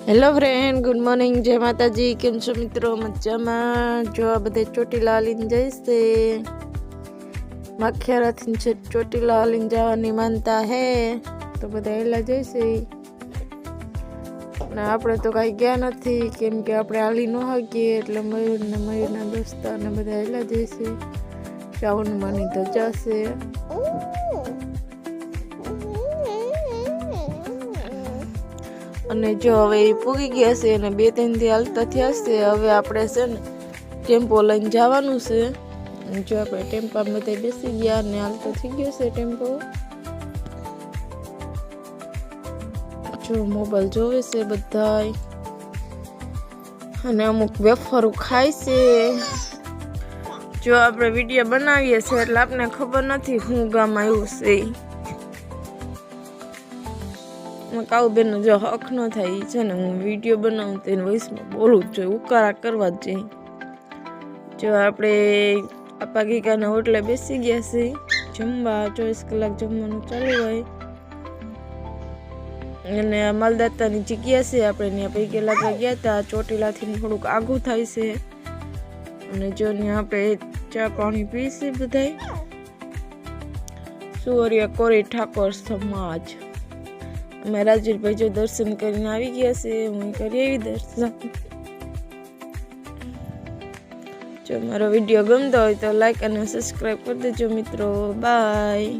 Hello friend, good morning, જય માતાજી. કેમ છો મિત્રો? મજામાં? જો આ બધે ચોટીલા હાલીને જઈશે. માખિયારાથી છે ચોટીલા હાલીને જવાની માનતા હે, તો બધા હેલા જઈશે. અને આપણે તો કાંઈ ગયા નથી, કેમ કે આપણે હાલી ન શકીએ, એટલે મયુરના દોસ્તારને બધા હેલા જઈશે. શ્રાવણ માની ધજા છે. અને જો હવે એ પૂગી ગયા છે અને 2-3 દી હાલતા થયા છે. હવે આપણે છે ને ટેમ્પો લઈને જવાનું છે. જો આપણે ટેમ્પામાં બધા બેસી ગયા અને હાલતો થઈ ગયો છે ટેમ્પો. જો મોબાઈલ જોવે છે બધાય, અને અમુક વેફરો ખાય છે. જો આપણે વિડીયો બનાવીએ છીએ એટલે આપણને ખબર નથી શું ગામ આવ્યું છે. કાઉબેન જો હક ન થાય છે ને, હું વિડીયો બનાવું તો એને વોઇસમાં બોલવું જ જોઈએ, ઉકારા કરવા જ જોઈએ. જો આપણે આપા ગીકાના હોટલે બેસી ગયા છે જમવા. 24 કલાક જમવાનું ચાલુ હોય. અને માલદાતાની જગ્યા છે, આપણે ત્યાં પૈકી લાગવા ગયા હતા. ચોટીલાથી થોડુંક આઘું થાય છે. અને જો ત્યાં આપણે ચા પાણી પીશે બધાય. સુવરિયા કોરી ઠાકોર સમાજ. અમે રાજવીરભાઈ જો દર્શન કરીને આવી ગયા છે. હું કરી આવી દર્શન. જો મારો વિડીયો ગમતો હોય તો લાઈક અને સબસ્ક્રાઈબ કરી દેજો મિત્રો. બાય.